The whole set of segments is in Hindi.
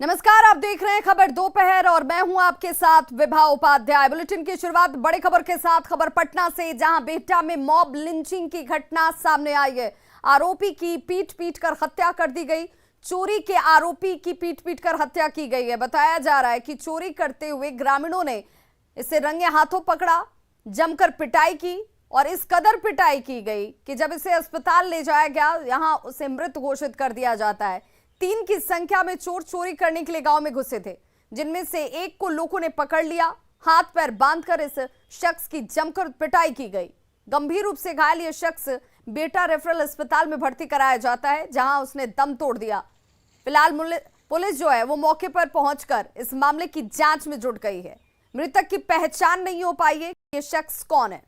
नमस्कार, आप देख रहे हैं खबर दोपहर और मैं हूं आपके साथ विभा उपाध्याय। बुलेटिन की शुरुआत बड़ी खबर के साथ, खबर पटना से, जहां बेहटा में मॉब लिंचिंग की घटना सामने आई है। आरोपी की पीट पीट कर हत्या कर दी गई। चोरी के आरोपी की पीट पीट कर हत्या की गई है। बताया जा रहा है कि चोरी करते हुए ग्रामीणों ने इसे रंगे हाथों पकड़ा, जमकर पिटाई की और इस कदर पिटाई की गई कि जब इसे अस्पताल ले जाया गया, यहां उसे मृत घोषित कर दिया जाता है। 3 की संख्या में चोर चोरी करने के लिए गांव में घुसे थे, जिनमें से एक को लोगों ने पकड़ लिया। हाथ पैर बांधकर इस शख्स की जमकर पिटाई की गई। गंभीर रूप से घायल यह शख्स बेहटा रेफरल अस्पताल में भर्ती कराया जाता है, जहां उसने दम तोड़ दिया। फिलहाल पुलिस जो है वो मौके पर पहुंचकर इस मामले की जांच में जुट गई है। मृतक की पहचान नहीं हो पाई है कि यह शख्स कौन है।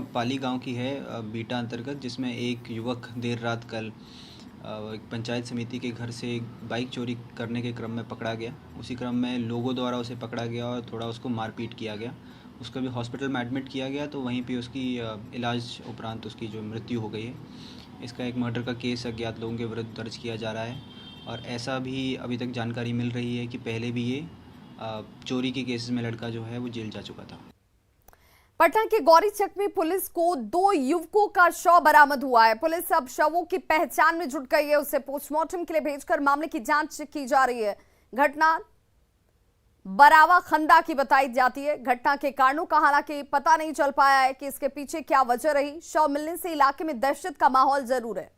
पाली गांव की है बीटा अंतर्गत, जिसमें एक युवक देर रात कल एक पंचायत समिति के घर से बाइक चोरी करने के क्रम में पकड़ा गया। उसी क्रम में लोगों द्वारा उसे पकड़ा गया और थोड़ा उसको मारपीट किया गया। उसको भी हॉस्पिटल में एडमिट किया गया, तो वहीं पे उसकी इलाज उपरांत उसकी जो मृत्यु हो गई है। इसका एक मर्डर का केस अज्ञात लोगों के विरुद्ध दर्ज किया जा रहा है और ऐसा भी अभी तक जानकारी मिल रही है कि पहले भी ये चोरी के केसेस में लड़का जो है वो जेल जा चुका था। पटना के गौरीचक में पुलिस को 2 युवकों का शव बरामद हुआ है। पुलिस अब शवों की पहचान में जुट गई है। उसे पोस्टमार्टम के लिए भेजकर मामले की जांच की जा रही है। घटना बरावा खंदा की बताई जाती है। घटना के कारणों का हालांकि पता नहीं चल पाया है कि इसके पीछे क्या वजह रही। शव मिलने से इलाके में दहशत का माहौल जरूर है।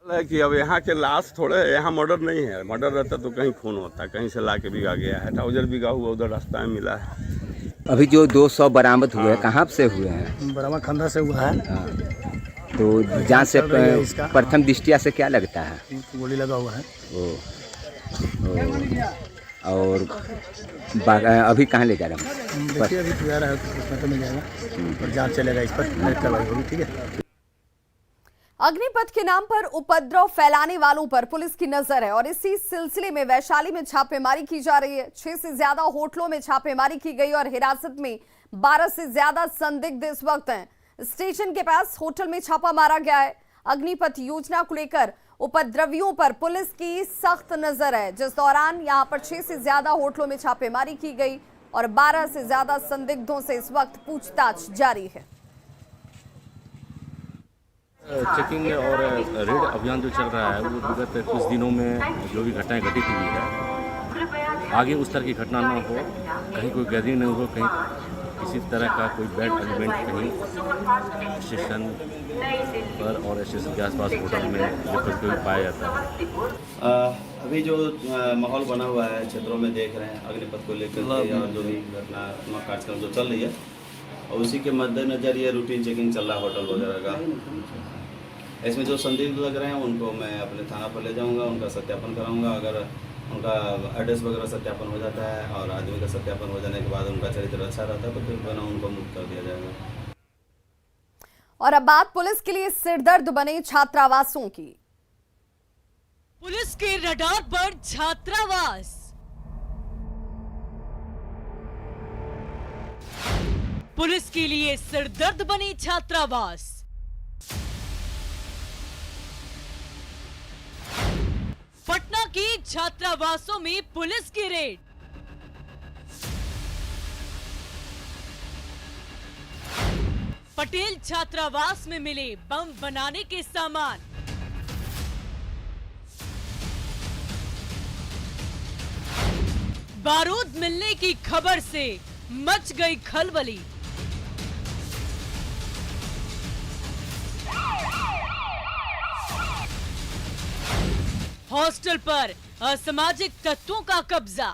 कि अब यहाँ के लाश थोड़े, यहाँ मर्डर नहीं है। मर्डर रहता तो कहीं खून होता, कहीं से ला के बिगा गया है। ट्राउजर बिगा हुआ उधर रास्ता में मिला है। अभी जो 200 बरामद हुए हैं, कहाँ से हुए हैं? बरावा खंदा से हुआ है। तो जांच से प्रथम दृष्टिया से क्या लगता है? गोली लगा हुआ है। और अभी कहाँ ले जा रहे हैं? देखिए अभी तो जा रहा है, उसमें तो मिल जाएगा और जांच चलेगा, इस पर कार्रवाई होगी। ठीक है। अग्निपथ के नाम पर उपद्रव फैलाने वालों पर पुलिस की नजर है और इसी सिलसिले में वैशाली में छापेमारी की जा रही है। 6 से ज्यादा होटलों में छापेमारी की गई और हिरासत में 12 से ज्यादा संदिग्ध इस वक्त हैं। स्टेशन के पास होटल में छापा मारा गया है। अग्निपथ योजना को लेकर उपद्रवियों पर पुलिस की सख्त नजर है, जिस दौरान यहां पर 6 से ज्यादा होटलों में छापेमारी की गई और 12 से ज्यादा संदिग्धों से इस वक्त पूछताछ जारी है। चेकिंग और रेड अभियान जो चल रहा है वो विगत कुछ दिनों में जो भी घटनाएं घटित हुई है, आगे उस तरह की घटना ना हो, कहीं कोई गैदरिंग नहीं हो, कहीं किसी तरह का कोई बैड एलिमेंट कहीं स्टेशन पर और स्टेशन के आसपास होटल में जो पाया जाता है। अभी जो माहौल बना हुआ है क्षेत्रों में देख रहे हैं, अग्निपथ को लेकर और जो भी घटना कार्यक्रम जो चल रही है, और उसी के मद्देनजर ये रूटीन चेकिंग चल रहा है होटल वगैरह का। इसमें जो संदिग्ध लग रहे हैं उनको मैं अपने थाना पर ले जाऊंगा, उनका सत्यापन कराऊंगा। अगर उनका एड्रेस वगैरह सत्यापन हो जाता है और आदमी का सत्यापन हो जाने के बाद उनका चरित्र अच्छा रहता है तो फिर बना उनको मुक्त कर दिया जाएगा। और अब बात पुलिस के लिए सिरदर्द बने छात्रावासों की। पुलिस के रडार पर छात्रावास। पुलिस के लिए सिरदर्द बने छात्रावास। पटना के छात्रावासों में पुलिस की रेड। पटेल छात्रावास में मिले बम बनाने के सामान। बारूद मिलने की खबर से मच गई खलबली। हॉस्टल पर असामाजिक तत्वों का कब्जा।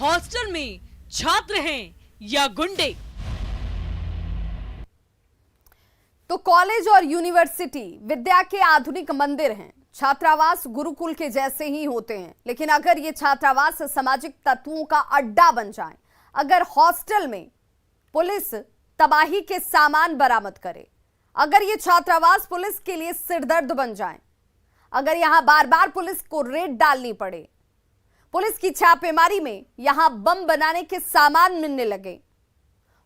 हॉस्टल में छात्र हैं या गुंडे? तो कॉलेज और यूनिवर्सिटी विद्या के आधुनिक मंदिर हैं। छात्रावास गुरुकुल के जैसे ही होते हैं, लेकिन अगर ये छात्रावास सामाजिक तत्वों का अड्डा बन जाए, अगर हॉस्टल में पुलिस तबाही के सामान बरामद करे, अगर ये छात्रावास पुलिस के लिए सिरदर्द बन जाए, अगर यहां बार बार पुलिस को रेड डालनी पड़े, पुलिस की छापेमारी में यहां बम बनाने के सामान मिलने लगे।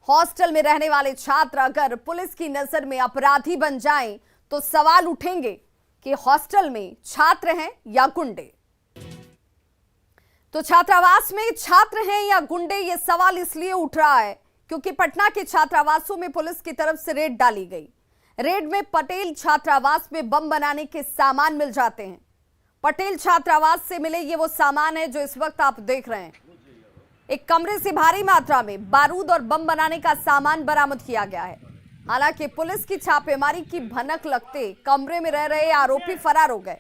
हॉस्टल में रहने वाले छात्र अगर पुलिस की नजर में अपराधी बन जाएं तो सवाल उठेंगे कि हॉस्टल में छात्र हैं या गुंडे। तो छात्रावास में छात्र हैं या गुंडे, यह सवाल इसलिए उठ रहा है क्योंकि पटना के छात्रावासों में पुलिस की तरफ से रेड डाली गई। रेड में पटेल छात्रावास में बम बनाने के सामान मिल जाते हैं। पटेल छात्रावास से मिले ये वो सामान है जो इस वक्त आप देख रहे हैं। एक कमरे से भारी मात्रा में बारूद और बम बनाने का सामान बरामद किया गया है। हालांकि पुलिस की छापेमारी की भनक लगते कमरे में रह रहे आरोपी फरार हो गए।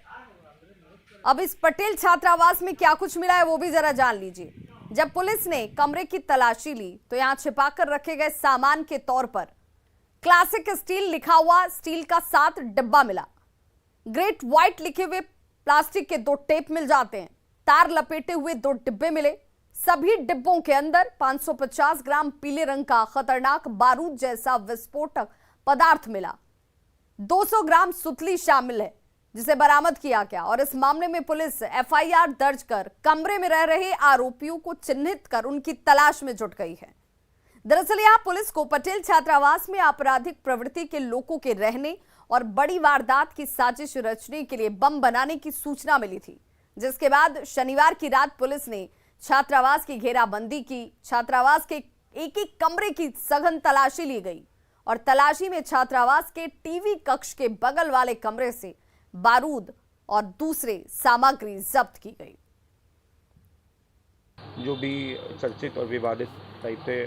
अब इस पटेल छात्रावास में क्या कुछ मिला है वो भी जरा जान लीजिए। जब पुलिस ने कमरे की तलाशी ली तो यहां छिपाकर रखे गए सामान के तौर पर क्लासिक स्टील लिखा हुआ स्टील का 7 डिब्बा मिला। ग्रेट व्हाइट लिखे हुए प्लास्टिक के 2 टेप मिल जाते हैं। तार लपेटे हुए 2 डिब्बे मिले। सभी डिब्बों के अंदर 550 ग्राम पीले रंग का खतरनाक बारूद जैसा विस्फोटक पदार्थ मिला। 200 ग्राम सुतली शामिल है जिसे बरामद किया गया और इस मामले में पुलिस एफआईआर दर्ज कर कमरे में रह रहे आरोपियों को चिन्हित कर उनकी तलाश में जुट गई है। दरअसल यहां पुलिस को पटेल छात्रावास में आपराधिक प्रवृत्ति के लोगों के रहने और बड़ी वारदात की साजिश रचने के लिए बम बनाने की सूचना मिली थी, जिसके बाद शनिवार की रात पुलिस ने छात्रावास की घेराबंदी की। छात्रावास के एक एक कमरे की सघन तलाशी ली गई और तलाशी में छात्रावास के टीवी कक्ष के बगल वाले कमरे से बारूद और दूसरे सामग्री जब्त की गई। जो भी चर्चित और विवादित टाइप से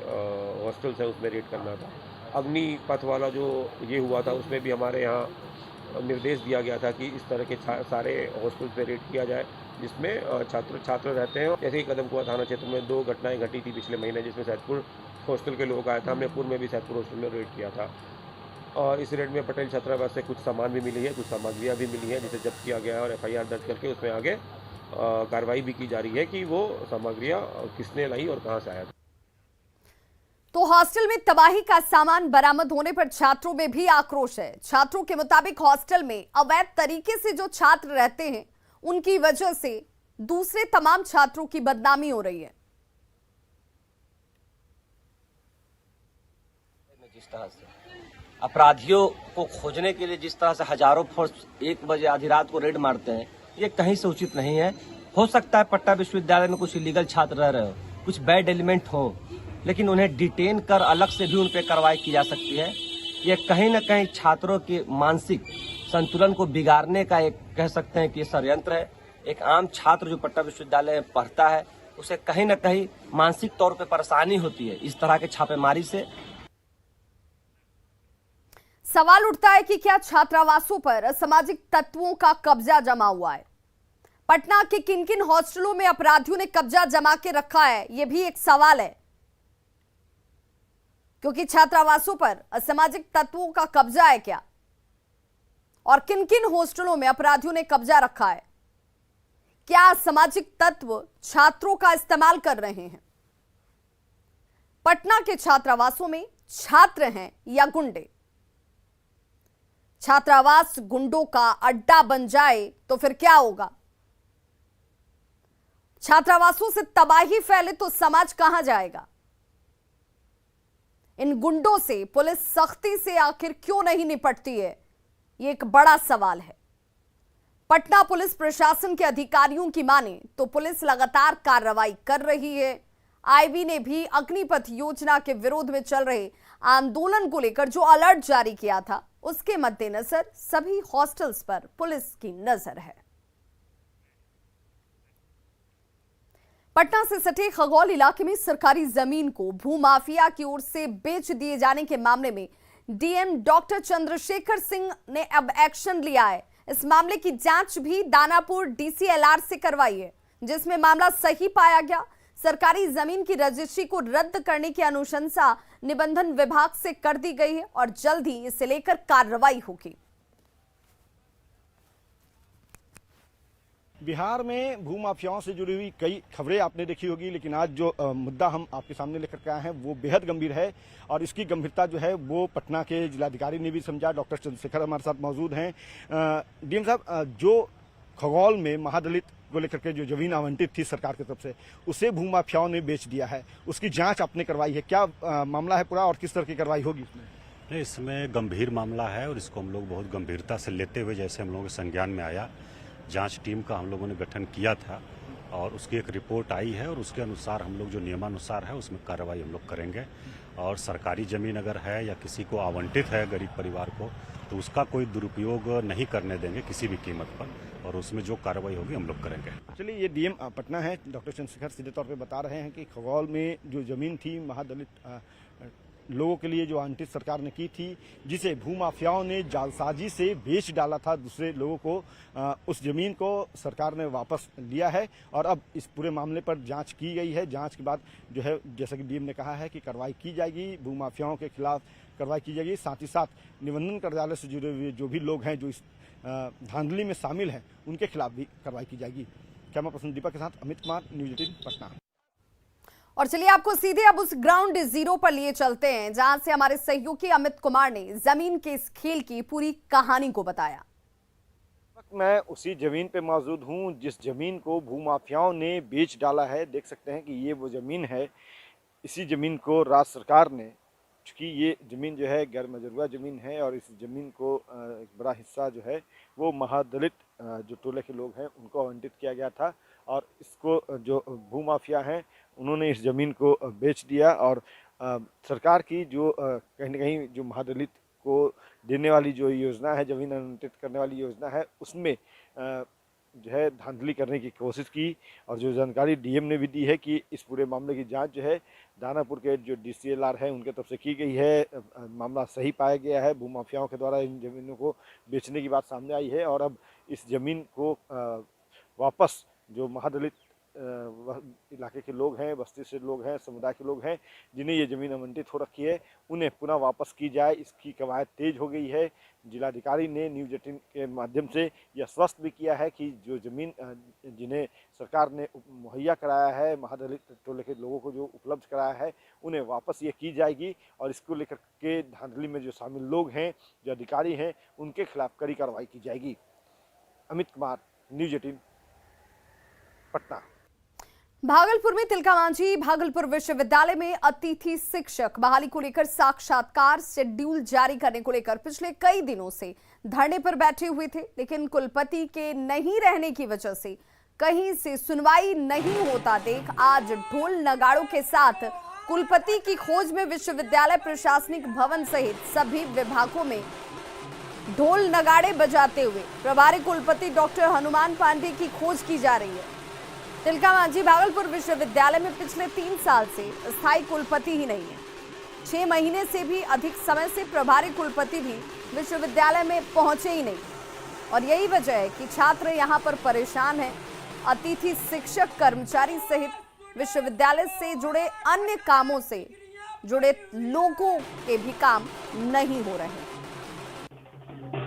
हॉस्टल्स है उसमें रेड करना था। अग्निपथ वाला जो ये हुआ था उसमें भी हमारे यहाँ निर्देश दिया गया था कि इस तरह के सारे हॉस्टल्स पे रेड किया जाए जिसमें छात्र रहते हैं। जैसे ही कदमकुआं थाना क्षेत्र में 2 घटनाएं घटी थी पिछले महीने, जिसमें सैदपुर हॉस्टल के लोग आए थे। हमने पूर्व में भी सैदपुर हॉस्टल में रेड किया था और इस रेड में पटेल छात्रावास से कुछ सामान भी मिली है, कुछ सामग्रियाँ भी मिली है जिसे जब्त किया गया है और एफआईआर दर्ज करके उसमें आगे कार्रवाई भी की जा रही है कि वो सामग्रियाँ किसने लाई और कहाँ से आया था। तो हॉस्टल में तबाही का सामान बरामद होने पर छात्रों में भी आक्रोश है। छात्रों के मुताबिक हॉस्टल में अवैध तरीके से जो छात्र रहते हैं उनकी वजह से दूसरे तमाम छात्रों की बदनामी हो रही है। जिस तरह से अपराधियों को खोजने के लिए जिस तरह से हजारों फोर्स 1 बजे आधी रात को रेड मारते हैं, ये कहीं से उचित नहीं है। हो सकता है पटना विश्वविद्यालय में कुछ इलीगल छात्र रह रहे हो, कुछ बैड एलिमेंट हो, लेकिन उन्हें डिटेन कर अलग से भी उन पर कार्रवाई की जा सकती है। ये कहीं न कहीं छात्रों के मानसिक संतुलन को बिगाड़ने का एक कह सकते हैं कि षड्यंत्र है। एक आम छात्र जो पटना विश्वविद्यालय में पढ़ता है उसे कहीं न कहीं मानसिक तौर पर परेशानी होती है इस तरह के छापेमारी से। सवाल उठता है कि क्या छात्रावासों पर असामाजिक तत्वों का कब्जा जमा हुआ है? पटना के किन किन हॉस्टलों में अपराधियों ने कब्जा जमा के रखा है, यह भी एक सवाल है, क्योंकि छात्रावासों पर असामाजिक तत्वों का कब्जा है क्या और किन किन हॉस्टलों में अपराधियों ने कब्जा रखा है? क्या असामाजिक तत्व छात्रों का इस्तेमाल कर रहे हैं? पटना के छात्रावासों में छात्र हैं या गुंडे? छात्रावास गुंडों का अड्डा बन जाए तो फिर क्या होगा? छात्रावासों से तबाही फैले तो समाज कहां जाएगा? इन गुंडों से पुलिस सख्ती से आखिर क्यों नहीं निपटती है, ये एक बड़ा सवाल है। पटना पुलिस प्रशासन के अधिकारियों की माने तो पुलिस लगातार कार्रवाई कर रही है। आईबी ने भी अग्निपथ योजना के विरोध में चल रहे आंदोलन को लेकर जो अलर्ट जारी किया था उसके मद्देनजर सभी हॉस्टल्स पर पुलिस की नजर है। पटना से सटे खगौल इलाके में सरकारी जमीन को भूमाफिया की ओर से बेच दिए जाने के मामले में डीएम डॉक्टर चंद्रशेखर सिंह ने अब एक्शन लिया है। इस मामले की जांच भी दानापुर डीसीएलआर से करवाई है, जिसमें मामला सही पाया गया। सरकारी जमीन की रजिस्ट्री को रद्द करने की अनुशंसा निबंधन विभाग से कर दी गई है और जल्द ही इसे लेकर कार्रवाई होगी। बिहार में भूमाफियाओं से जुड़ी हुई कई खबरें आपने देखी होगी, लेकिन आज जो मुद्दा हम आपके सामने लेकर के आए हैं वो बेहद गंभीर है और इसकी गंभीरता जो है वो पटना के जिलाधिकारी ने भी समझा। डॉक्टर चंद्रशेखर हमारे साथ मौजूद हैं। डीएम साहब, जो खगौल में महादलित को लेकर के जो जमीन आवंटित थी सरकार की तरफ से, उसे भूमाफियाओं ने बेच दिया है। उसकी जांच आपने करवाई है, क्या मामला है पूरा और किस तरह की कार्रवाई होगी इसमें? नहीं, इसमें गंभीर मामला है और इसको हम लोग बहुत गंभीरता से लेते हुए, जैसे हम लोगों के संज्ञान में आया, जांच टीम का हम लोगों ने गठन किया था और उसकी एक रिपोर्ट आई है और उसके अनुसार हम लोग जो नियमानुसार है उसमें कार्रवाई हम लोग करेंगे। और सरकारी ज़मीन अगर है या किसी को आवंटित है गरीब परिवार को, तो उसका कोई दुरुपयोग नहीं करने देंगे किसी भी कीमत पर, और उसमें जो कार्रवाई होगी हम लोग करेंगे। चलिए, ये डीएम पटना है डॉक्टर चंद्रशेखर सीधे तौर पे बता रहे हैं कि खगौल में जो जमीन थी महादलित लोगों के लिए जो आवंटित सरकार ने की थी, जिसे भूमाफियाओं ने जालसाजी से बेच डाला था दूसरे लोगों को, उस जमीन को सरकार ने वापस लिया है और अब इस पूरे मामले पर जांच की गई है। जांच के बाद जो है, जैसा कि डीएम ने कहा है कि कार्रवाई की जाएगी, भूमाफियाओं के खिलाफ कार्रवाई की जाएगी। साथ ही साथ निबंधन कार्यालय से जुड़े हुए जो भी लोग हैं जो इस धांधली में शामिल हैं, उनके खिलाफ भी कार्रवाई की जाएगी। कैमरा पर्सन दीपक के साथ अमित कुमार, न्यूज़ 18 पटना। और चलिए आपको सीधे अब उस ग्राउंड जीरो पर लिए चलते हैं, जहां से हमारे सहयोगी अमित कुमार ने जमीन के इस खेल की पूरी कहानी को बताया। मैं उसी जमीन पे मौजूद हूं जिस जमीन को भूमाफियाओं ने बेच डाला है। देख सकते हैं कि ये वो जमीन है। इसी जमीन को राज्य सरकार ने, चूँकि ये ज़मीन जो है गैर मजरूआ ज़मीन है और इस ज़मीन को एक बड़ा हिस्सा जो है वो महादलित जो टोले के लोग हैं उनको आवंटित किया गया था, और इसको जो भूमाफिया हैं उन्होंने इस ज़मीन को बेच दिया। और सरकार की जो कहीं ना कहीं जो महादलित को देने वाली जो योजना है, ज़मीन आवंटित करने वाली योजना है, उसमें जो है धांधली करने की कोशिश की। और जो जानकारी डीएम ने भी दी है कि इस पूरे मामले की जांच जो है दानापुर के जो डीसीएलआर है उनके तरफ से की गई है। मामला सही पाया गया है, भूमाफियाओं के द्वारा इन ज़मीनों को बेचने की बात सामने आई है। और अब इस ज़मीन को वापस जो महादलित इलाके के लोग हैं, बस्ती से लोग हैं, समुदाय के लोग हैं जिन्हें ये ज़मीन आवंटित हो रखी है, उन्हें पुनः वापस की जाए, इसकी कवायद तेज हो गई है। जिलाधिकारी ने न्यूज़ 18 के माध्यम से यह स्पष्ट भी किया है कि जो ज़मीन जिन्हें सरकार ने मुहैया कराया है, महादलित टोले के लोगों को जो उपलब्ध कराया है, उन्हें वापस ये की जाएगी। और इसको लेकर के धांधली में जो शामिल लोग हैं, जो अधिकारी हैं, उनके खिलाफ कड़ी कार्रवाई की जाएगी। अमित कुमार, न्यूज़ 18 पटना। भागलपुर में तिलकामांझी भागलपुर विश्वविद्यालय में अतिथि शिक्षक बहाली को लेकर साक्षात्कार शेड्यूल जारी करने को लेकर पिछले कई दिनों से धरने पर बैठे हुए थे, लेकिन कुलपति के नहीं रहने की वजह से कहीं से सुनवाई नहीं होता देख आज ढोल नगाड़ों के साथ कुलपति की खोज में विश्वविद्यालय प्रशासनिक भवन सहित सभी विभागों में ढोल नगाड़े बजाते हुए प्रभारी कुलपति डॉक्टर हनुमान पांडे की खोज की जा रही है। तिलकामांझी भागलपुर विश्वविद्यालय में पिछले 3 साल से स्थायी कुलपति ही नहीं है। 6 महीने से भी अधिक समय से प्रभारी कुलपति भी विश्वविद्यालय में पहुंचे ही नहीं, और यही वजह है कि छात्र यहां पर परेशान हैं। अतिथि शिक्षक, कर्मचारी सहित विश्वविद्यालय से जुड़े अन्य कामों से जुड़े लोगों के भी काम नहीं हो रहे हैं।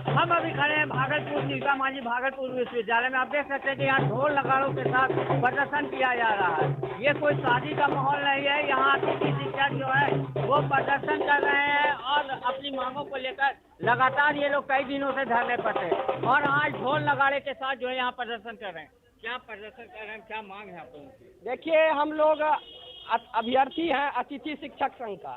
हम अभी खड़े हैं भागलपुर तिलकामांझी भागलपुर विश्वविद्यालय में। आप देख सकते हैं कि यहाँ ढोल नगाड़ों के साथ प्रदर्शन किया जा रहा है। ये कोई शादी का माहौल नहीं है। यहाँ अतिथि शिक्षक जो है वो प्रदर्शन कर रहे हैं और अपनी मांगों को लेकर लगातार ये लोग कई दिनों से धरने पर थे, और आज ढोल नगाड़े के साथ जो है यहाँ प्रदर्शन कर रहे हैं। क्या प्रदर्शन कर रहे हैं, क्या मांग है आप लोगों की? देखिए, हम लोग अभ्यर्थी हैं अतिथि शिक्षक संघ का।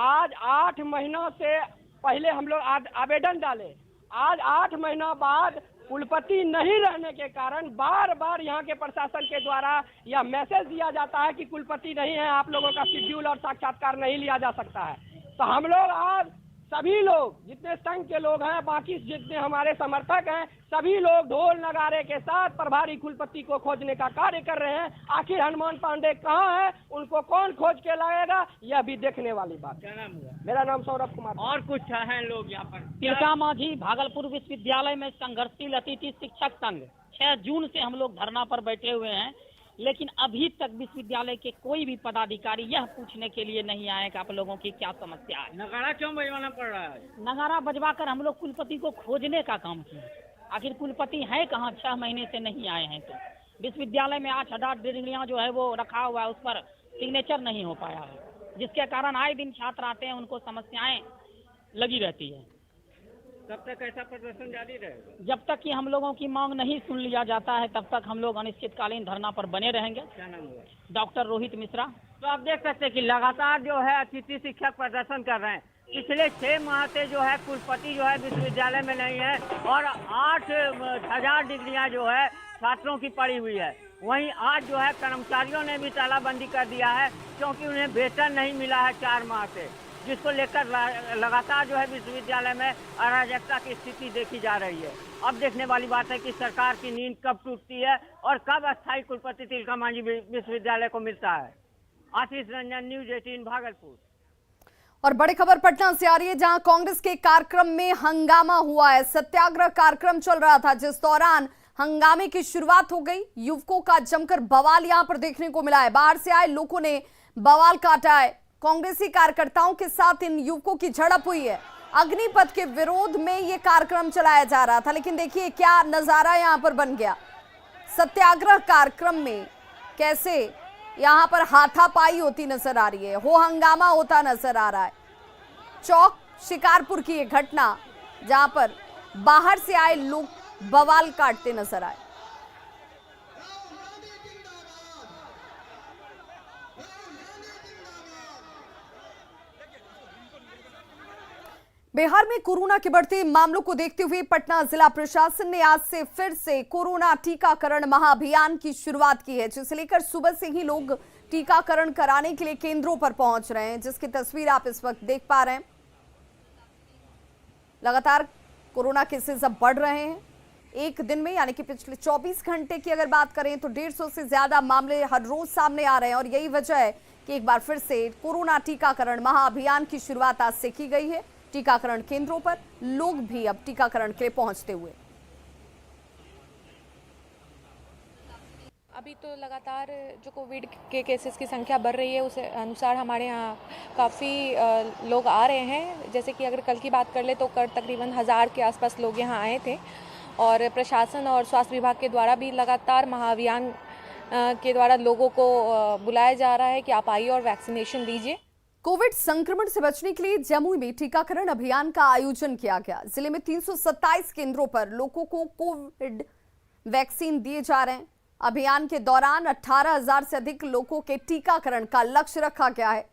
आज 8 महीनों से पहले हम लोग आवेदन डाले। आज 8 महीना बाद कुलपति नहीं रहने के कारण बार बार यहाँ के प्रशासन के द्वारा यह मैसेज दिया जाता है कि कुलपति नहीं है, आप लोगों का शेड्यूल और साक्षात्कार नहीं लिया जा सकता है। तो हम लोग आज सभी लोग, जितने संघ के लोग हैं, बाकी जितने हमारे समर्थक हैं, सभी लोग ढोल नगाड़े के साथ प्रभारी कुलपति को खोजने का कार्य कर रहे हैं। आखिर हनुमान पांडे कहाँ है, उनको कौन खोज के लाएगा, यह भी देखने वाली बात। क्या नाम हुआ? मेरा नाम सौरभ कुमार। और कुछ हैं लोग यहाँ पर? तिलकामांझी भागलपुर विश्वविद्यालय में संघर्षशील अतिथि शिक्षक संघ 6 जून से हम लोग धरना पर बैठे हुए हैं, लेकिन अभी तक विश्वविद्यालय के कोई भी पदाधिकारी यह पूछने के लिए नहीं आए कि आप लोगों की क्या समस्या है। नगाड़ा क्यों बजवाना पड़ रहा है? नगाड़ा बजवाकर हम लोग कुलपति को खोजने का काम किए। आखिर कुलपति है कहाँ? 6 महीने से नहीं आए हैं। तो विश्वविद्यालय में 8 डिग्रियाँ जो है वो रखा हुआ है, उस पर सिग्नेचर नहीं हो पाया है, जिसके कारण आए दिन छात्र आते हैं, उनको समस्याएं लगी रहती है। तब तक ऐसा प्रदर्शन जारी रहेगा? जब तक कि हम लोगों की मांग नहीं सुन लिया जाता है तब तक हम लोग अनिश्चितकालीन धरना पर बने रहेंगे। क्या नाम हुआ? डॉक्टर रोहित मिश्रा। तो आप देख सकते हैं कि लगातार जो है अतिथि शिक्षक प्रदर्शन कर रहे हैं। पिछले 6 माह से जो है कुलपति जो है विश्वविद्यालय में नहीं है और 8,000 डिग्रियां जो है छात्रों की पड़ी हुई है। वहीं आज जो है कर्मचारियों ने भी तालाबंदी कर दिया है क्योंकि उन्हें वेतन नहीं मिला है 4 माह से, जिसको लेकर लगातार जो है विश्वविद्यालय में अराजकता की स्थिति देखी जा रही है। अब देखने वाली बात है कि सरकार की नींद कब टूटती है और कब अस्थायी कुलपति तिलका मांझी विश्वविद्यालय को मिलता है। आशीष रंजन, न्यूज 18 भागलपुर। और बड़ी खबर पटना से आ रही है, जहां कांग्रेस के कार्यक्रम में हंगामा हुआ है। सत्याग्रह कार्यक्रम चल रहा था, जिस दौरान हंगामे की शुरुआत हो गई। युवकों का जमकर बवाल यहां पर देखने को मिला है। बाहर से आए लोगों ने बवाल काटा है। कांग्रेसी कार्यकर्ताओं के साथ इन युवकों की झड़प हुई है। अग्निपथ के विरोध में यह कार्यक्रम चलाया जा रहा था, लेकिन देखिए क्या नजारा यहां पर बन गया। सत्याग्रह कार्यक्रम में कैसे यहां पर हाथापाई होती नजर आ रही है, हो हंगामा होता नजर आ रहा है। चौक शिकारपुर की यह घटना, जहां पर बाहर से आए लोग बवाल काटते नजर आए। बिहार में कोरोना के बढ़ते मामलों को देखते हुए पटना जिला प्रशासन ने आज से फिर से कोरोना टीकाकरण महाअभियान की शुरुआत की है, जिसे लेकर सुबह से ही लोग टीकाकरण कराने के लिए केंद्रों पर पहुंच रहे हैं, जिसकी तस्वीर आप इस वक्त देख पा रहे हैं। लगातार कोरोना केसेस अब बढ़ रहे हैं। एक दिन में यानी कि पिछले 24 घंटे की अगर बात करें तो 150 से ज्यादा मामले हर रोज सामने आ रहे हैं और यही वजह है कि एक बार फिर से कोरोना टीकाकरण महाअभियान की शुरुआत आज से की गई है। टीकाकरण केंद्रों पर लोग भी अब टीकाकरण के लिए पहुंचते हुए। अभी तो लगातार जो कोविड के केसेस की संख्या बढ़ रही है, उस अनुसार हमारे यहाँ काफ़ी लोग आ रहे हैं। जैसे कि अगर कल की बात कर ले तो कल तकरीबन 1000 के आसपास लोग यहाँ आए थे और प्रशासन और स्वास्थ्य विभाग के द्वारा भी लगातार महाअभियान के द्वारा लोगों को बुलाया जा रहा है कि आप आइए और वैक्सीनेशन लीजिए। कोविड संक्रमण से बचने के लिए जमुई में टीकाकरण अभियान का आयोजन किया गया। जिले में 327 केंद्रों पर लोगों को कोविड वैक्सीन दिए जा रहे हैं। अभियान के दौरान 18,000 से अधिक लोगों के टीकाकरण का लक्ष्य रखा गया है।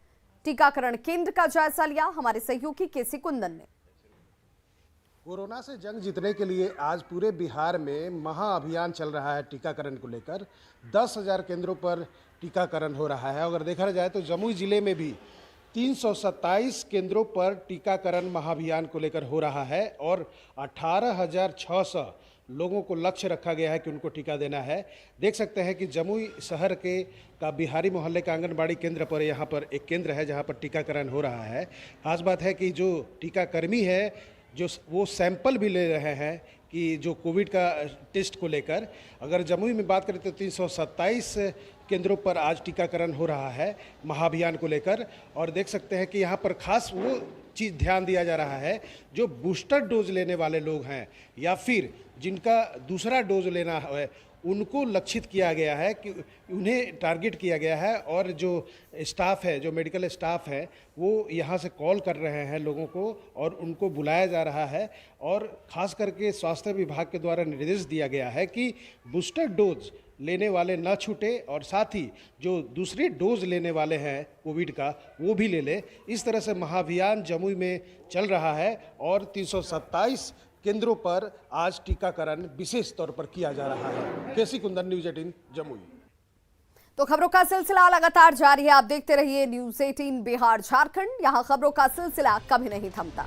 टीकाकरण केंद्र का जायजा लिया हमारे सहयोगी केसी कुंदन ने। कोरोना से जंग जीतने के लिए आज पूरे बिहार में महाअभियान चल रहा है। टीकाकरण को लेकर 10,000 केंद्रों पर टीकाकरण हो रहा है। अगर देखा जाए तो जमुई जिले में भी 327 केंद्रों पर टीकाकरण महाअभियान को लेकर हो रहा है और 18,600 लोगों को लक्ष्य रखा गया है कि उनको टीका देना है। देख सकते हैं कि जमुई शहर का बिहारी मोहल्ले का आंगनबाड़ी केंद्र पर यहाँ पर एक केंद्र है जहाँ पर टीकाकरण हो रहा है। खास बात है कि जो टीकाकर्मी है जो वो सैंपल भी ले रहे हैं कि जो कोविड का टेस्ट को लेकर। अगर जमुई में बात करें तो 327 केंद्रों पर आज टीकाकरण हो रहा है महाअभियान को लेकर। और देख सकते हैं कि यहाँ पर खास वो चीज़ ध्यान दिया जा रहा है, जो बूस्टर डोज लेने वाले लोग हैं या फिर जिनका दूसरा डोज लेना है उनको लक्षित किया गया है कि उन्हें टारगेट किया गया है। और जो स्टाफ है, जो मेडिकल स्टाफ है, वो यहाँ से कॉल कर रहे हैं लोगों को और उनको बुलाया जा रहा है। और ख़ास करके स्वास्थ्य विभाग के द्वारा निर्देश दिया गया है कि बूस्टर डोज लेने वाले न छूटे और साथ ही जो दूसरे डोज लेने वाले हैं कोविड का वो भी ले ले। इस तरह से महाअभियान जमुई में चल रहा है और 327 केंद्रों पर आज टीकाकरण विशेष तौर पर किया जा रहा है। केसी कुंदन, न्यूज 18 जमुई। तो खबरों का सिलसिला लगातार जारी है। आप देखते रहिए न्यूज 18 बिहार झारखंड। यहां खबरों का सिलसिला कभी नहीं थमता।